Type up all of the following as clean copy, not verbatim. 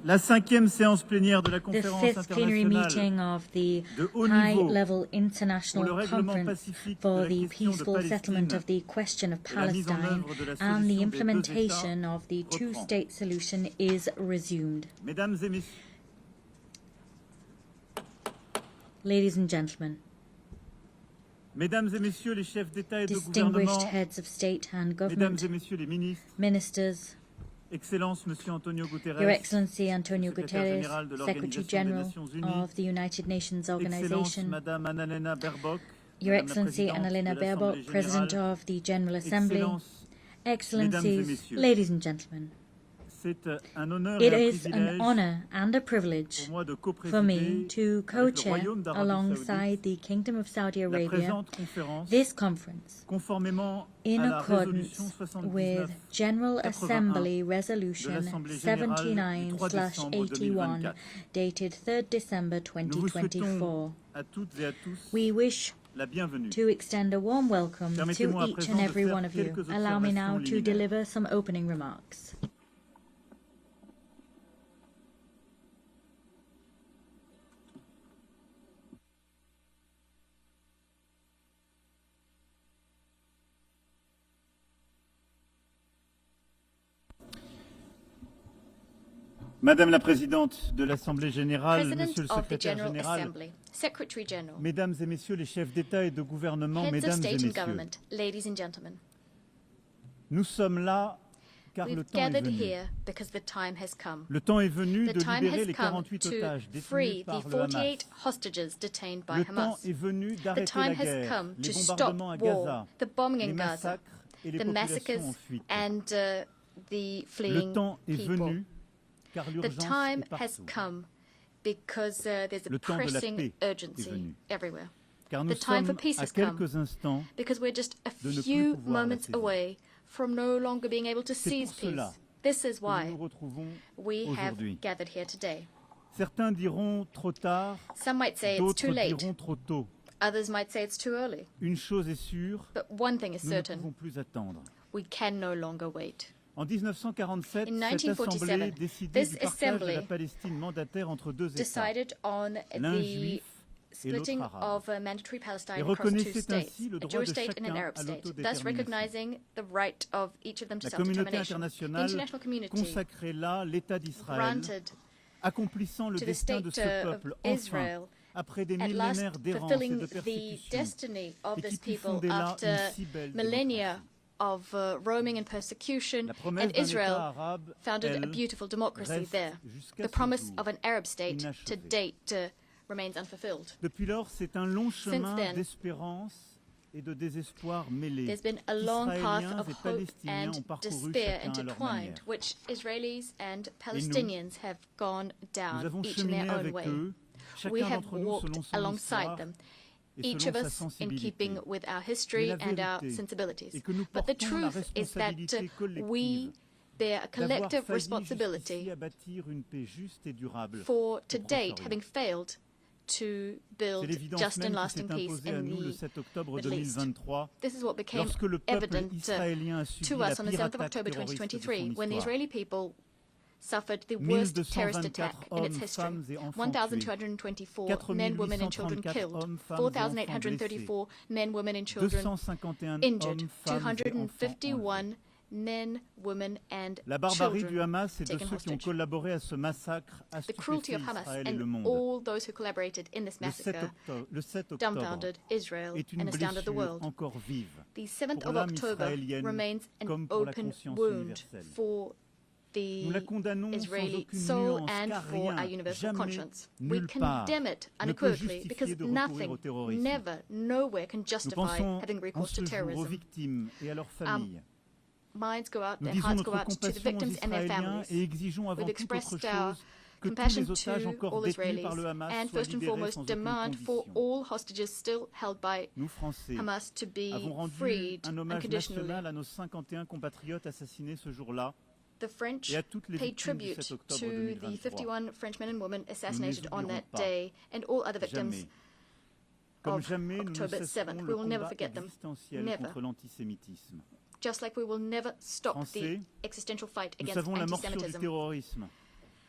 La 5e séance plénière de la The conférence fifth plenary meeting internationale of the de haut niveau high-level pour international le règlement conference pacifique de for la the question de peaceful settlement Palestine of the question of et la mise en Palestine œuvre de la and the solution des deux implementation États of the reprend. two-state solution is resumed. Mesdames et messieurs, Ladies and gentlemen, Mesdames et messieurs les chefs d'État et de distinguished gouvernement, heads of state and Mesdames government, et messieurs les ministres, ministers, Excellence Monsieur Antonio Guterres, Your Excellency Antonio secrétaire Guterres, général de Secretary l'Organisation des General Nations Unies, of the United Nations Excellence Organization, Madame Annalena Baerbock, Your Madame la Excellency Présidente Annalena de Baerbock, l'Assemblée President Générale, of the General Assembly, Excellences, Mesdames et Excellencies, messieurs, ladies and gentlemen, c'est un honneur it et un is an privilège honor and a privilege pour moi de for me coprésider to avec le co-chair Royaume d'Arabie alongside Saoudite the Kingdom of Saudi la Arabia présente conférence this conference conformément in à la résolution accordance with General 79-81 Assembly de Resolution l'Assemblée générale du 3 décembre 79/81 2024. dated 3rd December Nous vous souhaitons 2024. à toutes et à tous We wish la bienvenue. to extend a warm welcome to Permettez-moi à each présent and de every faire one of you. quelques Allow me now observations to liminaires. deliver some opening remarks. Madame la Présidente de l'Assemblée générale, Monsieur President le of the Secrétaire General général, Assembly, Secretary General, Mesdames et Messieurs les chefs d'État et de gouvernement, Heads of Mesdames et State and Messieurs, Government, ladies and gentlemen, nous sommes là car le we've temps est gathered venu. here because the time has come. Le temps est venu The de time libérer has les come 48 to otages free détenus the par le 48 Hamas. hostages detained by Le temps Hamas. est venu The d'arrêter la time has guerre, come les to stop bombardements à war, Gaza, the bombing les in Gaza, massacres et les the populations massacres en fuite. and the Le fleeing temps est people. venu car The l'urgence time est has partout. come because there's a Le temps de la pressing paix est urgency venu. everywhere. Car nous The time for sommes peace à has come. quelques instants Because we're just a de ne plus few pouvoir la moments saisir. away from no longer being able to C'est seize pour cela peace. This is que nous why nous retrouvons we have aujourd'hui. gathered here today. Certains diront trop tard, Some might say it's d'autres too late. diront trop tôt. Others might say it's too early. Une chose est sûre, But one thing is nous ne certain. pouvons plus attendre. We can no longer wait. En 1947, In cette 1947, Assemblée décidait this du partage de la assembly Palestine mandataire entre deux États, Decided on l'un the juif et l'autre splitting arabe, of mandatory Palestine et across two reconnaissait states, ainsi le a droit Jewish de state and an chacun Arab à state, thus l'autodétermination. recognizing the right of each of them to La communauté self-determination. The internationale international community consacrait là l'État d'Israël, granted accomplissant le to the destin de state ce of peuple, enfin, Israel après des at last millénaires d'errance et fulfilling de the persécutions, destiny of et qui this put people fonder là after une si belle millennia démocratie. of roaming and persecution, La promesse and d'un État Israel arabe, founded a elle, beautiful democracy reste there. jusqu'à The ce promise jour of an Arab state to inachevée. date remains unfulfilled. Depuis lors, c'est un long chemin then, d'espérance et de désespoir mêlés. There's been a long path Israéliens of et hope Palestiniens ont and parcouru despair chacun à leur intertwined, manière. which Israelis and Palestinians have gone Nous down, avons each in cheminé their own avec way. eux, We chacun have d'entre nous walked selon son alongside histoire them, et each selon of sa us in sensibilité. keeping with our Mais history la and our vérité sensibilities. est que nous But the portons la truth is that responsabilité collective we bear a d'avoir collective failli responsibility jusqu'ici à bâtir une paix juste et durable for, to au date, Proche-Orient. having failed to C'est build l'évidence just and même qui lasting s'est peace imposée à in nous le the 7 octobre Middle East. 2023, This is what became lorsque le peuple evident israélien a subi to la us on the pire 7th of attaque October terroriste de 2023 son when the histoire. Israeli people suffered the worst terrorist 1224 attack in its hommes, history. femmes et enfants tués, 1,224 men, women and children 4834 killed, hommes, femmes et enfants blessés, 4,834 men, women and children 251 injured, hommes, femmes et enfants enlevés. 251 men, women and La barbarie children du Hamas et de taken ceux qui ont hostage. collaboré à ce massacre a The cruelty stupéfié of Hamas Israël et le and monde. all those who collaborated in this Le 7 massacre octobre dumbfounded Israel est une and astounded the blessure world. encore vive The 7th pour of l'âme October israélienne remains an comme pour la open conscience wound universelle. for Nous la the condamnons sans Israeli aucune soul nuance, and car for rien, our universal jamais, conscience. We nulle part, condemn it ne peut unequivocally because justifier de recourir au nothing, terrorisme. never, nowhere can Nous justify pensons having en recourse ce to jour aux terrorism. victimes et à leurs familles. Minds go out, Nous their disons hearts go notre out to the compassion aux victims and their Israéliens et families. exigeons avant We've toute autre expressed our chose que tous compassion les otages to encore all détenus Israelis par le Hamas and soient first and libérés foremost sans aucune demand for condition. all hostages still held by Nous, Français, Hamas to be avons rendu freed un hommage unconditionally. national à nos 51 compatriotes assassinés ce jour-là The French et à toutes les paid victimes du tribute 7 octobre to the 2023. 51 French men and women assassinated on oublierons that pas. day and all other victims Jamais. Comme of jamais, nous ne October cesserons 7th. le We will never combat forget them. existentiel Never. contre l'antisémitisme. Just like we will never stop Français, the existential fight nous against savons la morsure du anti-Semitism. terrorisme.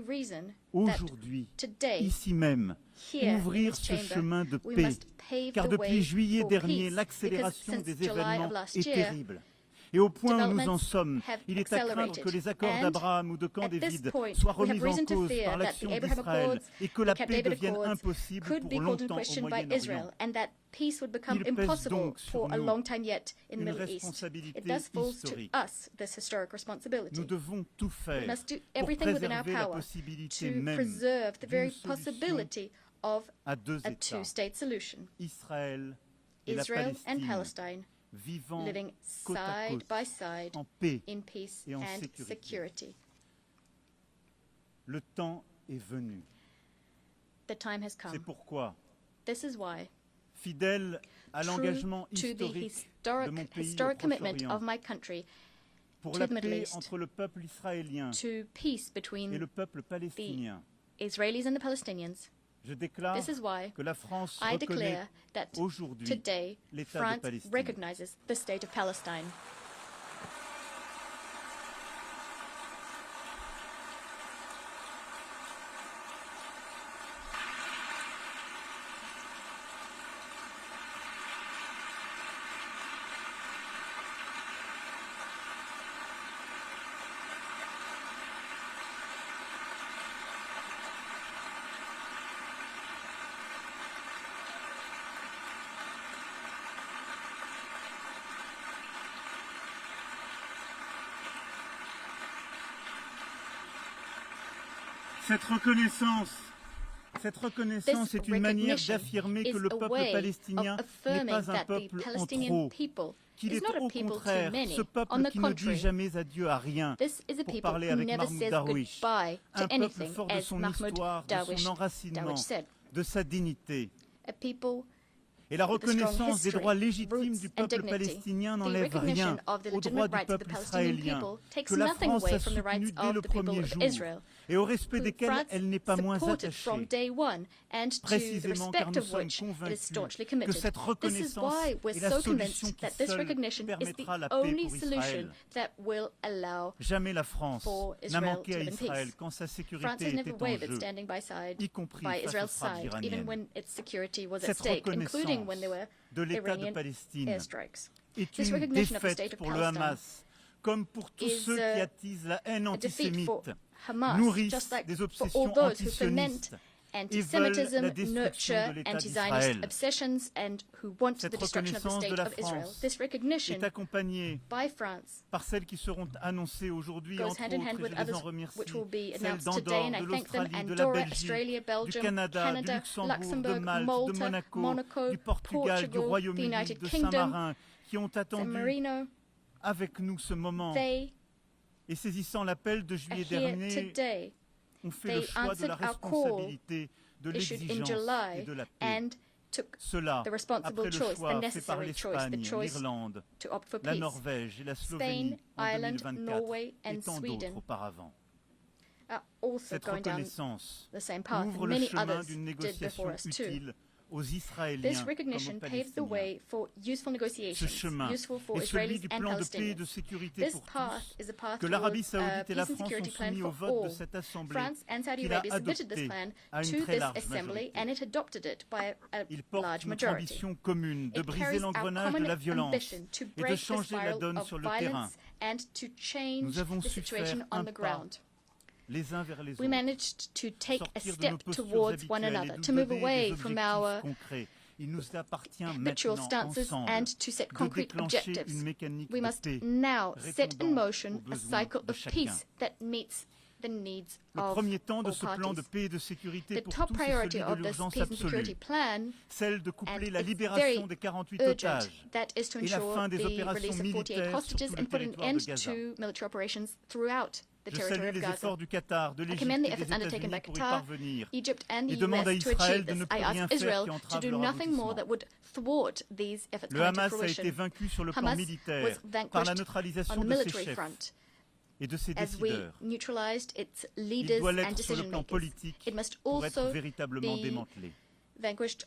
very reason that aujourd'hui, today, ici même, here in ouvrir this ce chamber, chemin de we paix, must pave car the depuis way juillet for dernier, peace, l'accélération because des since July événements of last est year, terrible. Et au point où nous en developments sommes, have il est à craindre accelerated. que les accords And d'Abraham ou de Camp at this David point, soient we have remis en reason to cause fear par that the l'action Abraham d'Israël Accords et que or la Camp paix David devienne Accords impossible could pour be called in longtemps au question by Moyen-Orient. Israel, and that peace would become Il pèse impossible donc sur for a nous long time yet in the une Middle East. responsabilité It thus falls to historique. us this historic responsibility. Nous devons tout We faire must do pour everything within our préserver la power possibilité to même preserve the very d'une solution possibility of à deux a États, two-state solution. Israël et la Israel and Palestine, Palestine vivant living côte à side côte, by side en paix. in peace et en and sécurité. security. Le temps est venu. The time has C'est come. pourquoi, This is why, fidèle à true l'engagement to the historique de mon pays au historic commitment Proche-Orient of my country pour to la the Middle paix East, entre le peuple israélien to peace et between le peuple palestinien, Israelis and the Palestinians, je déclare this is why que la France I reconnaît declare that aujourd'hui today l'État de France Palestine. recognizes the state of Palestine. Cette reconnaissance est une manière d'affirmer que le peuple palestinien n'est pas un peuple en trop, qu'il est au contraire ce peuple qui ne dit jamais adieu à rien, pour parler avec Mahmoud Darwish, un peuple fort de son histoire, de son enracinement, de sa dignité. Et la reconnaissance des droits légitimes du peuple palestinien n'enlève rien aux droits du peuple israélien, que la France a soutenu dès le premier jour, et au respect desquels elle n'est pas moins attachée, précisément car nous sommes convaincus que cette reconnaissance est la solution qui seule permettra la paix pour Israël. Jamais la France n'a manqué à Israël quand sa sécurité était en jeu, y compris face aux frappes iraniennes. Cette reconnaissance de l'État de Palestine est une défaite pour le Hamas, comme pour tous ceux qui attisent la haine antisémite, nourrissent des obsessions antisionistes et veulent la destruction de l'État d'Israël. Cette reconnaissance de la France est accompagnée par celles qui seront annoncées aujourd'hui, entre autres, et je les en remercie, celles d'Andorre, de l'Australie, de la Belgique, du Canada, du Luxembourg, de Malte, de Monaco, du Portugal, du Royaume-Uni, de Saint-Marin, qui ont attendu avec nous ce moment et saisissant l'appel de juillet dernier, ont fait le choix de la responsabilité, de l'exigence et de la paix. Cela, après le choix fait par l'Espagne, l'Irlande, la Norvège et la Slovénie en 2024 et tant d'autres auparavant. Cette reconnaissance ouvre le chemin d'une négociation utile aux Israéliens This comme recognition aux paved the Palestiniens. way for useful Ce negotiations, chemin useful for est celui Israelis du and plan de paix et de Palestinians. sécurité This pour path tous, is a path que l'Arabie towards saoudite et la peace and France ont security plan soumis au for vote de all. cette Assemblée, France and Saudi qu'il a Arabia submitted this adopté plan à une to très this large assembly majorité. and it adopted it by a Il porte large notre majority. ambition commune de It briser carries our l'engrenage de common la violence ambition to et de break the changer la spiral donne of sur le terrain. violence and to change Nous avons the su situation faire on un the pas ground. les uns vers les We autres, managed to take a sortir de nos step postures towards one habituelles et another, nous to move donner away des from objectifs our concrets. Il nous appartient habitual maintenant stances ensemble and to set de concrete déclencher objectives. une mécanique We de must paix now set in répondant motion aux a besoins cycle de of chacun. peace that meets the needs Le of premier temps de all ce plan de parties. paix et de sécurité The pour top tous est priority celui de of this l'urgence peace and security absolue, plan, celle de coupler and la it's libération very des 48 urgent, otages that is to et la ensure fin des the opérations release of 48 militaires sur hostages tout le and put an territoire end de Gaza. to military operations throughout the Je territory salue of les Gaza. efforts du Qatar, de I l'Égypte commend the et efforts des undertaken by États-Unis pour y Qatar, parvenir Egypt and the et demande à US to Israël achieve de ne this. plus I rien ask faire Israel qui to entrave do leur nothing more aboutissement. that would thwart these efforts Le coming to Hamas a été fruition. vaincu sur le plan Hamas was militaire par la vanquished neutralisation on the de ses military chefs front. et de ses As we décideurs. neutralized its Il leaders doit and l'être sur le decision plan makers. politique It must pour être also véritablement be démantelé. vanquished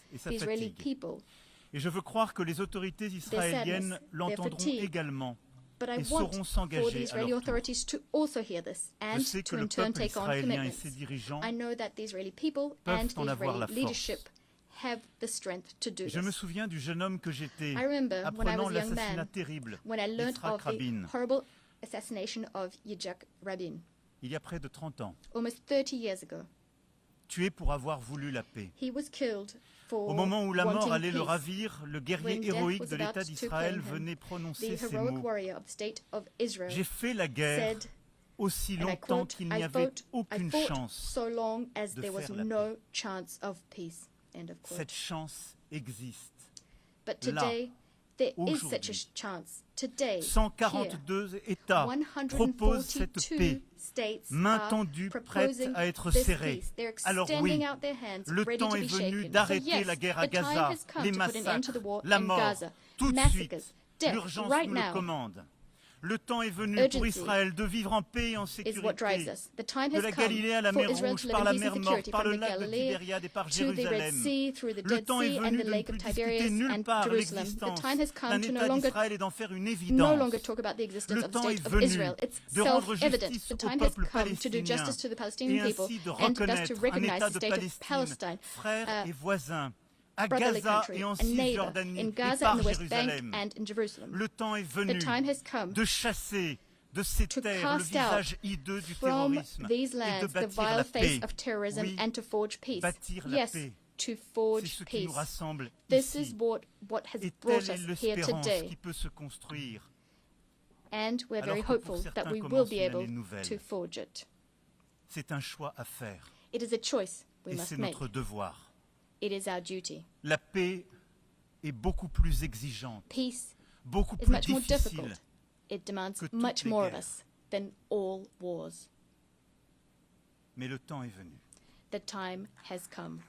et sa the Israeli fatigue. people, Et je veux croire que les autorités israéliennes sadness, l'entendront their fatigue. également but I et want sauront for the s'engager à Israeli leur tour. authorities to also hear this Je and sais que to le in turn peuple take on israélien et commitments. ses dirigeants I know that the Israeli people peuvent and the en avoir la Israeli force. leadership have the strength to do Je me this. souviens du jeune homme que j'étais, I remember when I apprenant was a young l'assassinat man, terrible when I learned d'Yitzhak of the Rabin, horrible assassination of Yitzhak Rabin, il y a près de 30 ans, almost 30 years ago. tué pour avoir voulu la paix. He was killed for Au moment où la mort wanting allait le peace. ravir, le guerrier When death héroïque was de about l'État to d'Israël claim him, venait prononcer the ces heroic mots. warrior of the state of Israel J'ai fait la guerre said, aussi and I longtemps quote, qu'il n'y I avait fought aucune chance. so long as de there was faire la no chance of peace. End of quote. Cette chance existe. But today, there is such a aujourd'hui. chance. Today, here, 142 États proposent cette 142 paix, states main are tendue, prête proposing à être this serrée. peace. They're Alors extending oui, out their hands, le ready temps to est be venu shaken. d'arrêter So yes, la guerre à the time Gaza, has come les to put an end to the massacres, war la in mort, Gaza. tout de Massacres, suite. death, L'urgence right nous le now commande. Le temps est venu pour Urgency Israël de vivre en paix et en is what drives sécurité. us. The time De has la come Galilée à la for mer Israel Rouge, to live par in la peace mer and Morte, security par from le the lac de Galilee Tibériade et par to the Red Jérusalem. Sea, through the Le Dead temps est Sea and venu the de ne Lake plus of discuter Tiberias nulle and part Jerusalem. The l'existence time has come d'un to État no longer d'Israël et d'en faire une no évidence. longer talk about the existence Le of the temps est state of venu Israel. It's de rendre self-evident. justice The au time has peuple come to do palestinien justice to the et Palestinian people ainsi de and thus to reconnaître un recognize État the de state of Palestine, Palestine, frère et voisin, à brotherly Gaza country, et en a neighbor Cisjordanie in et Gaza par and the West Bank Jérusalem. and in Jerusalem. Le temps est The venu time has come de chasser de ces to terres le cast out visage hideux du from terrorisme these et de lands the bâtir vile la face paix. of terrorism Oui, and to forge peace. bâtir la Yes, paix. to C'est forge ce qui nous peace. rassemble This is ici. what has Et brought telle est us here l'espérance today. qui peut se construire. And we're very Alors que pour hopeful that certains we will commence be une able année nouvelle. to forge it. C'est un choix à faire It is a choice we et must c'est make. notre devoir. It is our duty. La paix est beaucoup plus exigeante, Peace beaucoup is plus much more difficile. difficult. It demands que toutes much les more of guerres. us than all wars. Mais le temps est venu. The time has come.